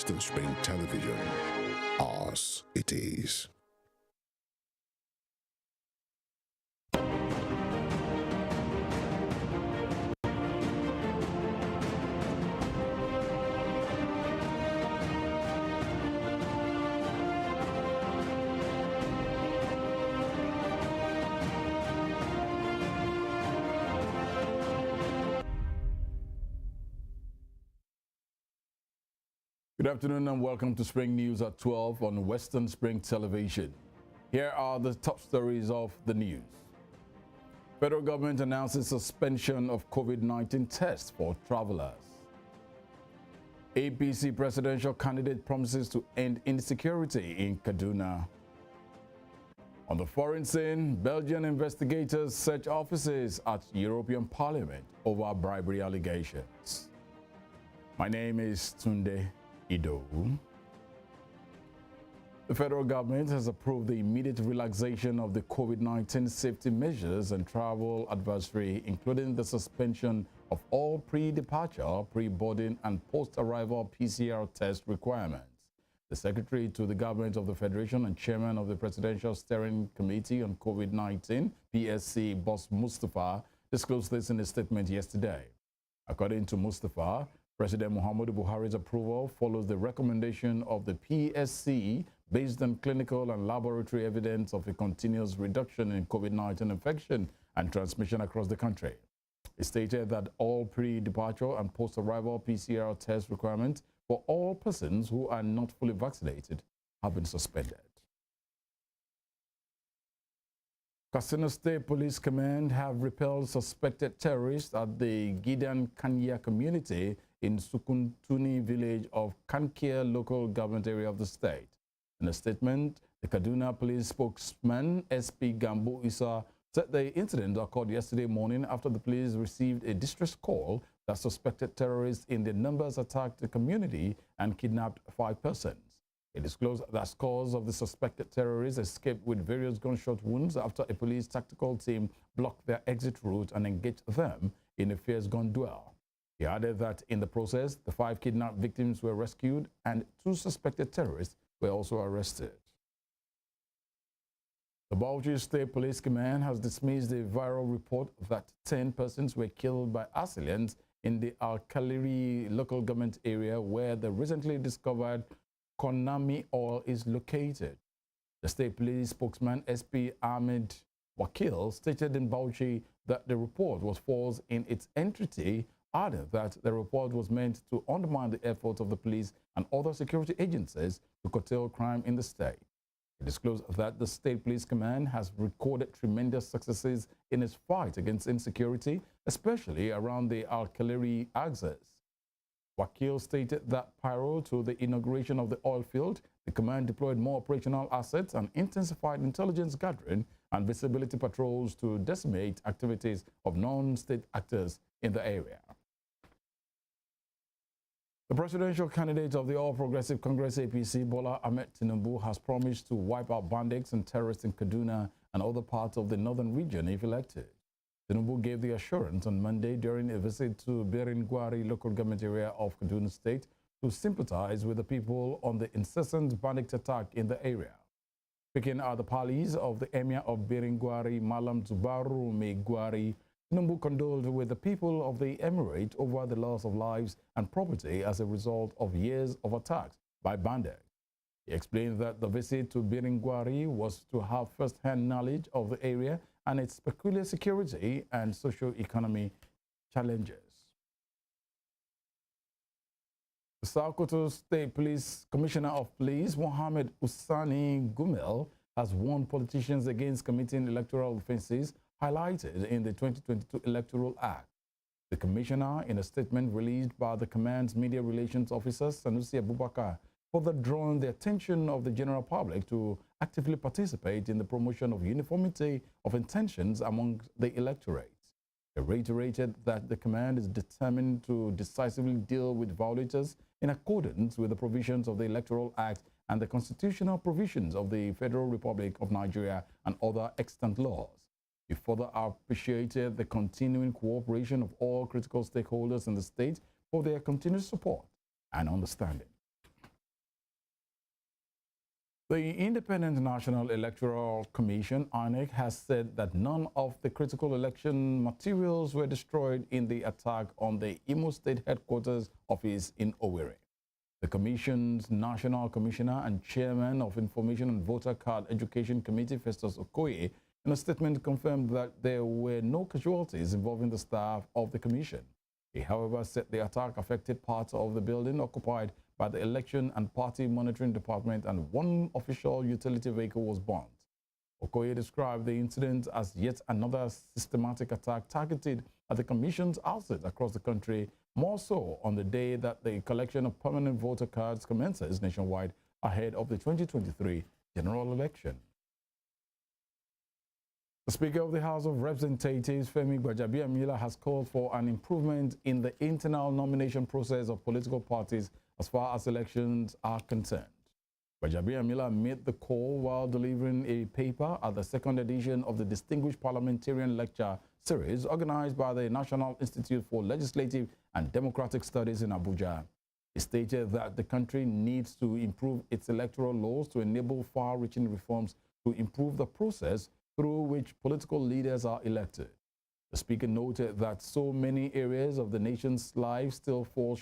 Western Spring Television. Ours it is. Good afternoon and welcome to Spring News at 12 on Western Spring Television. Here are the top stories of the news. Federal government announces suspension of COVID-19 tests for travelers. APC presidential candidate promises to end insecurity in Kaduna. On the foreign scene, Belgian investigators search offices at European Parliament over bribery allegations. My name is Tunde Ido. The federal government has approved the immediate relaxation of the COVID-19 safety measures and travel advisory, including the suspension of all pre-departure, pre-boarding, and post-arrival PCR test requirements. The Secretary to the Government of the Federation and Chairman of the Presidential Steering Committee on COVID-19, PSC, Boss Mustafa, disclosed this in a statement yesterday. According to Mustafa, President Muhammadu Buhari's approval follows the recommendation of the PSC based on clinical and laboratory evidence of a continuous reduction in COVID-19 infection and transmission across the country. It stated that all pre-departure and post-arrival PCR test requirements for all persons who are not fully vaccinated have been suspended. Katsina State Police Command have repelled suspected terrorists at the Gidan Kanya community in Sukuntuni village of Kankia local government area of the state. In a statement, the Kaduna police spokesman SP Gambo Isa said the incident occurred yesterday morning after the police received a distress call that suspected terrorists in their numbers attacked the community and kidnapped 5 persons. It disclosed that scores of the suspected terrorists escaped with various gunshot wounds after a police tactical team blocked their exit route and engaged them in a fierce gun duel. He added that in the process, the 5 kidnapped victims were rescued and 2 suspected terrorists were also arrested. The Bauchi State Police Command has dismissed a viral report that 10 persons were killed by assailants in the Alkaliri local government area where the recently discovered Konami oil is located. The state police spokesman SP Ahmed Wakil stated in Bauchi that the report was false in its entirety, added that the report was meant to undermine the efforts of the police and other security agencies to curtail crime in the state. It disclosed that the State Police Command has recorded tremendous successes in its fight against insecurity, especially around the Alkaliri axis. Wakil stated that prior to the inauguration of the oil field, the command deployed more operational assets and intensified intelligence gathering and visibility patrols to decimate activities of non-state actors in the area. The presidential candidate of the All Progressive Congress APC, Bola Ahmed Tinubu, has promised to wipe out bandits and terrorists in Kaduna and other parts of the northern region if elected. Tinubu gave the assurance on Monday during a visit to Biringwari local government area of Kaduna State to sympathize with the people on the incessant bandit attack in the area. Speaking at the palace of the Emir of Biringwari, Malam Zubaru Megwari, Tinubu condoled with the people of the emirate over the loss of lives and property as a result of years of attacks by bandits. He explained that the visit to Biringwari was to have first-hand knowledge of the area and its peculiar security and socio-economic challenges. The Sokoto State Police Commissioner of Police, Mohammed Usani Gumel, has warned politicians against committing electoral offenses highlighted in the 2022 Electoral Act. The commissioner, in a statement released by the command's media relations officer, Sanusi Abubakar, further drawn the attention of the general public to actively participate in the promotion of uniformity of intentions among the electorate. He reiterated that the command is determined to decisively deal with violators in accordance with the provisions of the Electoral Act and the constitutional provisions of the Federal Republic of Nigeria and other extant laws. He further appreciated the continuing cooperation of all critical stakeholders in the state for their continued support and understanding. The Independent National Electoral Commission, INEC, has said that none of the critical election materials were destroyed in the attack on the Imo State Headquarters office in Owerri. The Commission's National Commissioner and Chairman of Information and Voter Card Education Committee, Festus Okoye, in a statement confirmed that there were no casualties involving the staff of the Commission. He, however, said the attack affected parts of the building occupied by the Election and Party Monitoring Department, and one official utility vehicle was burnt. Okoye described the incident as yet another systematic attack targeted at the Commission's assets across the country, more so on the day that the collection of permanent voter cards commences nationwide ahead of the 2023 general election. The Speaker of the House of Representatives, Femi Gbajabiamila, has called for an improvement in the internal nomination process of political parties as far as elections are concerned. Gbajabiamila made the call while delivering a paper at the second edition of the Distinguished Parliamentarian Lecture Series organized by the National Institute for Legislative and Democratic Studies in Abuja. He stated that the country needs to improve its electoral laws to enable far-reaching reforms to improve the process through which political leaders are elected. The Speaker noted that so many areas of the nation's life still fall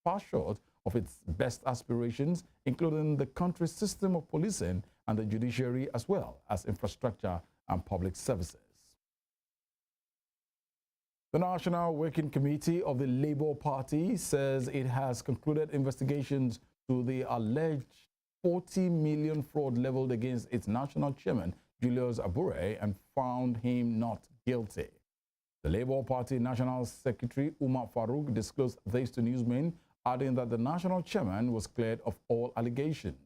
far short of its best aspirations, including the country's system of policing and the judiciary, as well as infrastructure and public services. The National Working Committee of the Labour Party says it has concluded investigations to the alleged 40 million fraud leveled against its national chairman, Julius Abure, and found him not guilty. The Labour Party National Secretary Umar Farouk disclosed this to newsmen, adding that the national chairman was cleared of all allegations.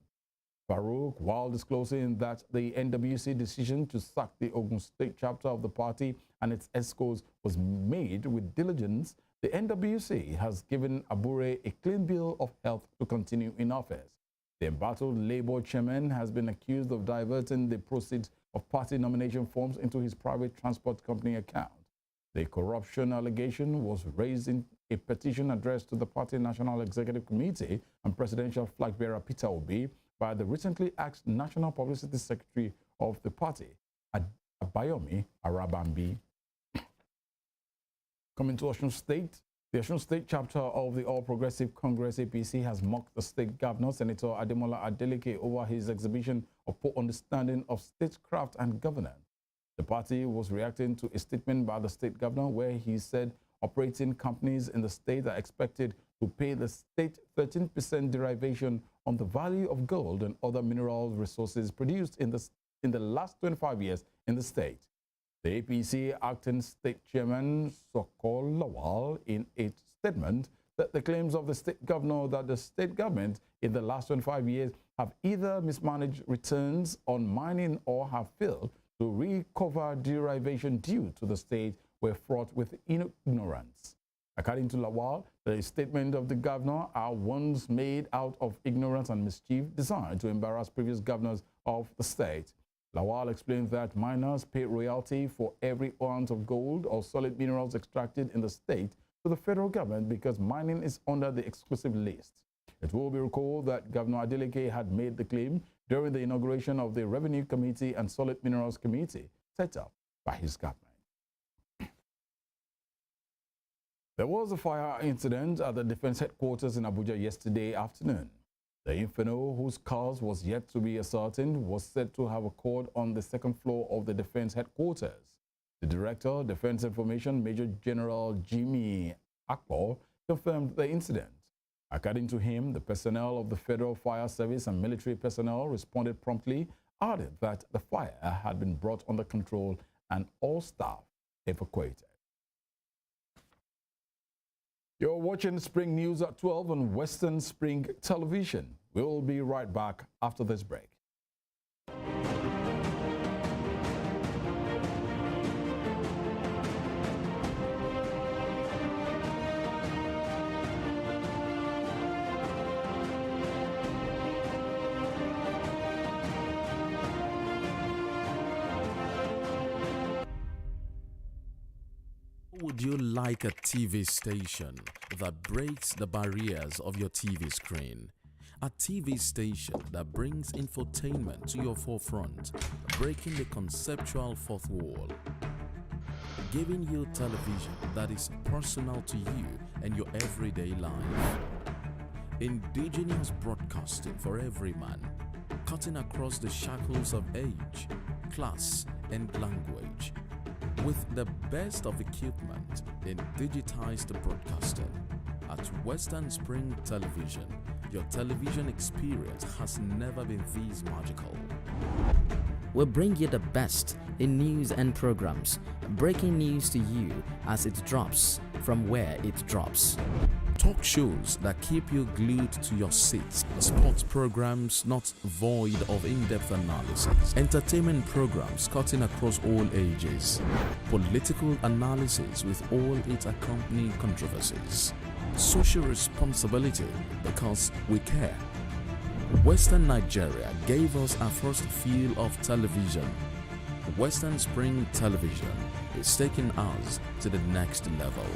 Farouk, while disclosing that the NWC decision to sack the Ogun State chapter of the party and its escorts was made with diligence, the NWC has given Abure a clean bill of health to continue in office. The embattled Labour chairman has been accused of diverting the proceeds of party nomination forms into his private transport company account. The corruption allegation was raised in a petition addressed to the party National Executive Committee and presidential flag bearer Peter Obi by the recently axed National Publicity Secretary of the party, Abayomi Arabambi. Coming to Osun State, the Osun State chapter of the All Progressive Congress APC has mocked the state governor, Senator Ademola Adeleke, over his exhibition of poor understanding of statecraft and governance. The party was reacting to a statement by the state governor where he said operating companies in the state are expected to pay the state 13% derivation on the value of gold and other mineral resources produced in the last 25 years in the state. The APC acting state chairman Sokol Lawal, in a statement, that the claims of the state governor that the state government in the last 25 years have either mismanaged returns on mining or have failed to recover derivation due to the state were fraught with ignorance. According to Lawal, the statement of the governor are ones made out of ignorance and mischief designed to embarrass previous governors of the state. Lawal explained that miners pay royalty for every ounce of gold or solid minerals extracted in the state to the federal government because mining is under the exclusive list. It will be recalled that Governor Adeleke had made the claim during the inauguration of the Revenue Committee and Solid Minerals Committee set up by his government. There was a fire incident at the defense headquarters in Abuja yesterday afternoon. The inferno, whose cause was yet to be ascertained, was said to have occurred on the second floor of the defense headquarters. The Director, Defense Information, Major General Jimmy Akpo, confirmed the incident. According to him, the personnel of the Federal Fire Service and military personnel responded promptly, added that the fire had been brought under control and all staff evacuated. You're watching Spring News at 12 on Western Spring Television. We'll be right back after this break. Would you like a TV station that breaks the barriers of your TV screen a TV station that brings infotainment to your forefront, breaking the conceptual fourth wall, giving you television that is personal to you and your everyday life. Indigenous broadcasting for every man, cutting across the shackles of age, class, and language. With the best of equipment in digitized broadcasting, at Western Spring Television, your television experience has never been this magical. We'll bring you the best in news and programs, breaking news to you as it drops from where it drops. Talk shows that keep you glued to your seats, sports programs not void of in-depth analysis, entertainment programs cutting across all ages, political analysis with all its accompanying controversies, social responsibility because we care. Western Nigeria gave us our first feel of television. Western Spring Television is taking us to the next level.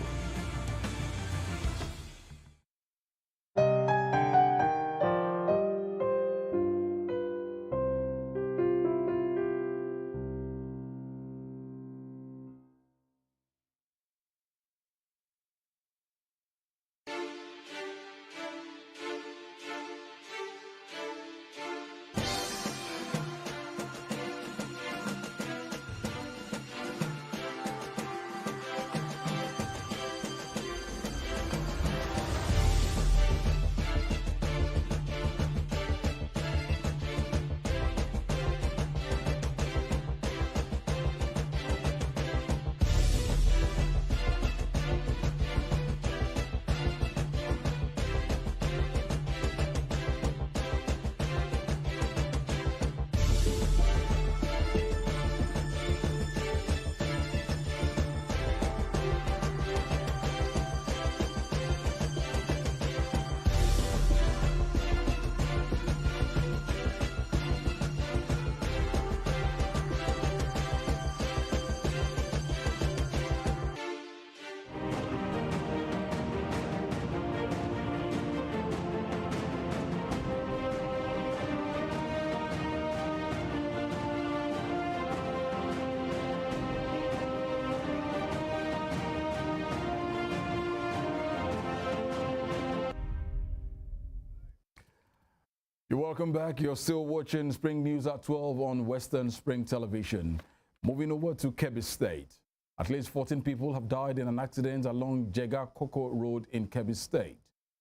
You're welcome back. You're still watching Spring News at 12 on Western Spring Television. Moving over to Kebbi State. At least 14 people have died in an accident along Jega Koko Road in Kebbi State.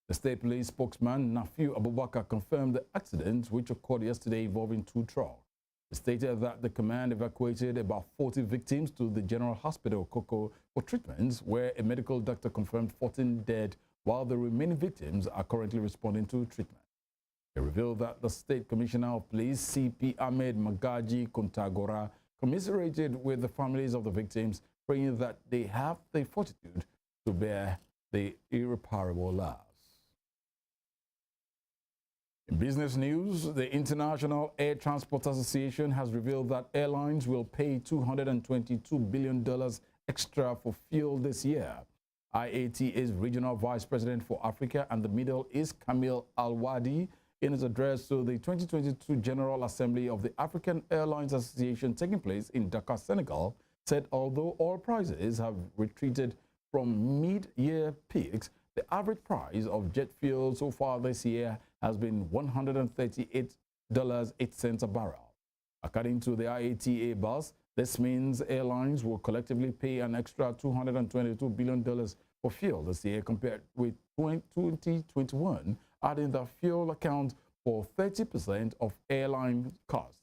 The state police spokesman, Nafiu Abubakar, confirmed the accident, which occurred yesterday involving two trucks. He stated that the command evacuated about 40 victims to the General Hospital Koko for treatments, where a medical doctor confirmed 14 dead, while the remaining victims are currently responding to treatment. He revealed that the State Commissioner of Police, CP Ahmed Magaji Kontagora, commiserated with the families of the victims, praying that they have the fortitude to bear the irreparable loss. In business news, the International Air Transport Association has revealed that airlines will pay $222 billion extra for fuel this year. IATA's Regional Vice President for Africa and the Middle East, Kamil Al-Wadi, in his address to the 2022 General Assembly of the African Airlines Association taking place in Dakar, Senegal, said although oil prices have retreated from mid-year peaks, the average price of jet fuel so far this year has been $138.08 a barrel. According to the IATA boss, this means airlines will collectively pay an extra $222 billion for fuel this year compared with 2021, adding that fuel accounts for 30% of airline costs.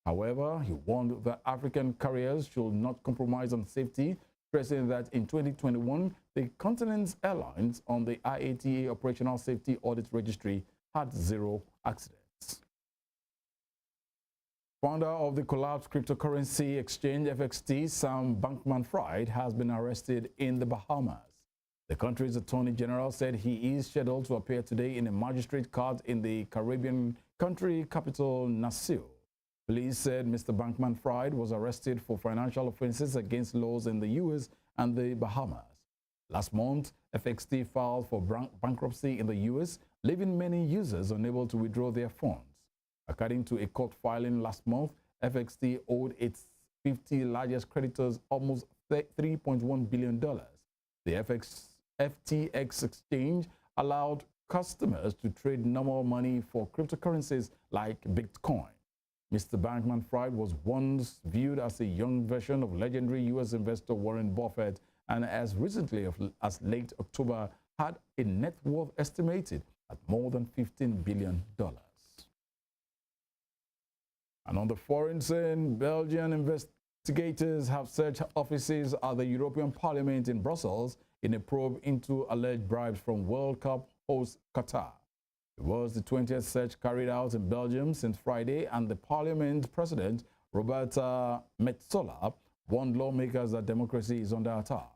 However, he warned that African carriers should not compromise on safety, stressing that in 2021, the continent's airlines on the IATA Operational Safety Audit Registry had 0 accidents. Founder of the collapsed cryptocurrency exchange FXT, Sam Bankman-Fried, has been arrested in the Bahamas. The country's attorney general said he is scheduled to appear today in a magistrate court in the Caribbean country capital, Nassau. Police said Mr. Bankman-Fried was arrested for financial offenses against laws in the U.S. and the Bahamas. Last month, FXT filed for bankruptcy in the U.S., leaving many users unable to withdraw their funds. According to a court filing last month, FXT owed its 50 largest creditors almost $3.1 billion. The FTX exchange allowed customers to trade normal money for cryptocurrencies like Bitcoin. Mr. Bankman-Fried was once viewed as a young version of legendary U.S. investor Warren Buffett, and as recently as late October had a net worth estimated at more than $15 billion. And on the foreign scene, Belgian investigators have searched offices at the European Parliament in Brussels in a probe into alleged bribes from World Cup host Qatar. It was the 20th search carried out in Belgium since Friday, and the Parliament President, Roberta Metsola, warned lawmakers that democracy is under attack.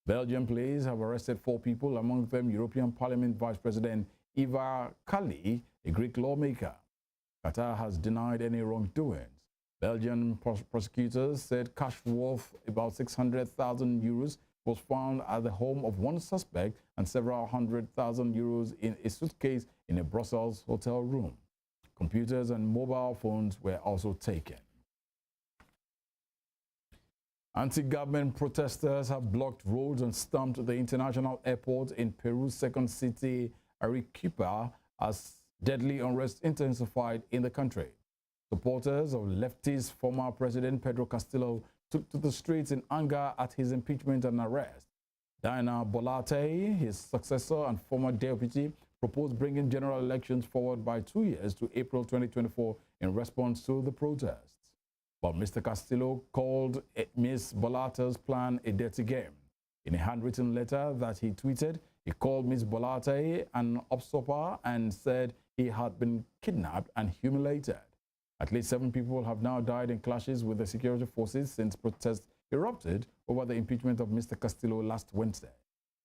Belgian police have arrested 4 people, among them European Parliament Vice President Eva Kaili, a Greek lawmaker. Qatar has denied any wrongdoings. Belgian prosecutors said cash worth about 600,000 euros was found at the home of one suspect and several 100,000 euros in a suitcase in a Brussels hotel room. Computers and mobile phones were also taken. Anti-government protesters have blocked roads and stormed the international airport in Peru's second city, Arequipa, as deadly unrest intensified in the country. Supporters of leftist former President Pedro Castillo took to the streets in anger at his impeachment and arrest. Dina Boluarte, his successor and former deputy, proposed bringing general elections forward by 2 years to April 2024 in response to the protests. But Mr. Castillo called Ms. Boluarte's plan a dirty game. In a handwritten letter that he tweeted, he called Ms. Boluarte an usurper and said he had been kidnapped and humiliated. At least 7 people have now died in clashes with the security forces since protests erupted over the impeachment of Mr. Castillo last Wednesday.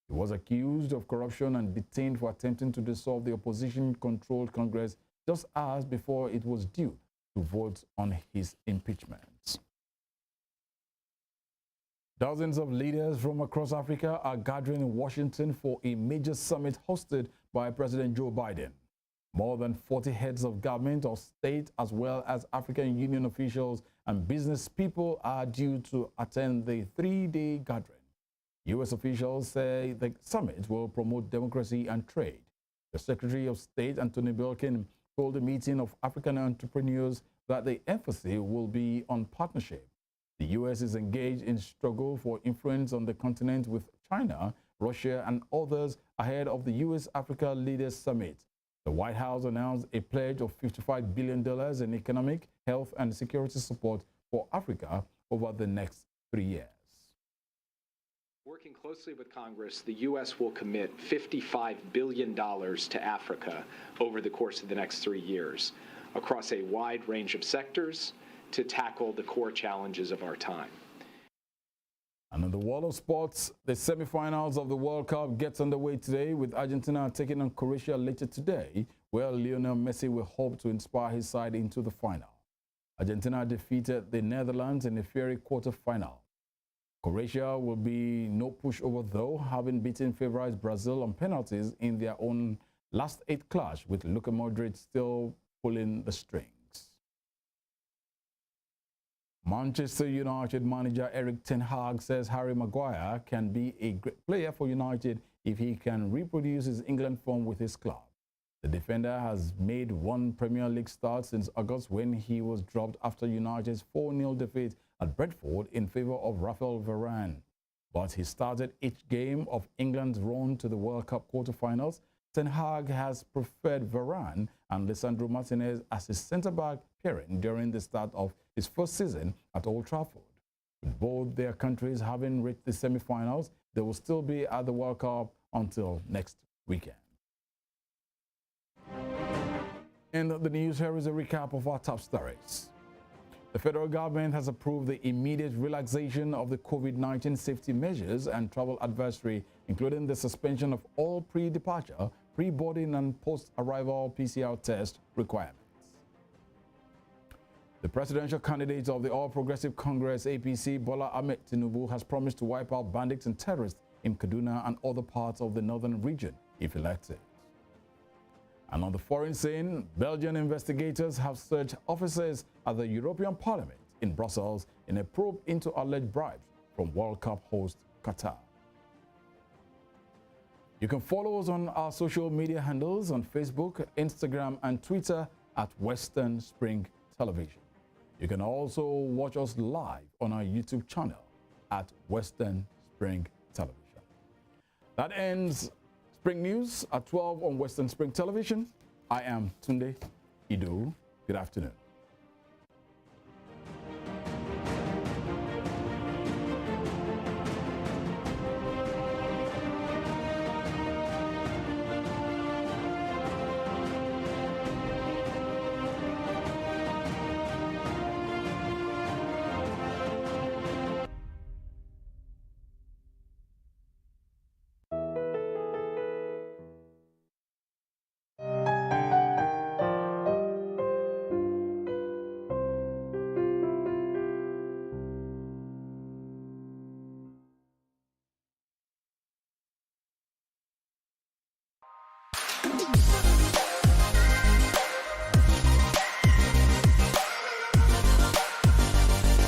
He was accused of corruption and detained for attempting to dissolve the opposition-controlled Congress just hours before it was due to vote on his impeachment. Dozens of leaders from across Africa are gathering in Washington for a major summit hosted by President Joe Biden. More than 40 heads of government or state, as well as African Union officials and business people, are due to attend the 3-day gathering. U.S. officials say the summit will promote democracy and trade. The Secretary of State, Anthony Blinken, told a meeting of African entrepreneurs that the emphasis will be on partnership. The U.S. is engaged in struggle for influence on the continent with China, Russia, and others ahead of the U.S.-Africa Leaders Summit. The White House announced a pledge of $55 billion in economic, health, and security support for Africa over the next 3 years. Working closely with Congress, the U.S. will commit $55 billion to Africa over the course of the next 3 years across a wide range of sectors to tackle the core challenges of our time. And in the world of sports, the semifinals of the World Cup gets underway today, with Argentina taking on Croatia later today, where Lionel Messi will hope to inspire his side into the final. Argentina defeated the Netherlands in a fiery quarter-final. Croatia will be no pushover though, having beaten favorites Brazil on penalties in their own last 8 clash, with Luka Modric still pulling the strings. Manchester United manager Erik ten Hag says Harry Maguire can be a great player for United if he can reproduce his England form with his club. The defender has made 1 Premier League start since August, when he was dropped after United's 4-0 defeat at Brentford in favour of Raphael Varane. But he started each game of England's run to the World Cup quarter-finals. Ten Hag has preferred Varane and Lisandro Martinez as his centre-back pairing during the start of his first season at Old Trafford. With both their countries having reached the semi-finals, they will still be at the World Cup until next weekend. In the news, here is a recap of our top stories. The federal government has approved the immediate relaxation of the COVID-19 safety measures and travel advisory, including the suspension of all pre-departure, pre-boarding, and post-arrival PCR test requirements. The presidential candidate of the All Progressive Congress, APC, Bola Ahmed Tinubu, has promised to wipe out bandits and terrorists in Kaduna and other parts of the northern region if elected. And on the foreign scene, Belgian investigators have searched offices at the European Parliament in Brussels in a probe into alleged bribes from World Cup host Qatar. You can follow us on our social media handles on Facebook, Instagram, and Twitter at Western Spring Television. You can also watch us live on our YouTube channel at Western Spring Television. That ends Spring News at 12 on Western Spring Television. I am Tunde Ido. Good afternoon.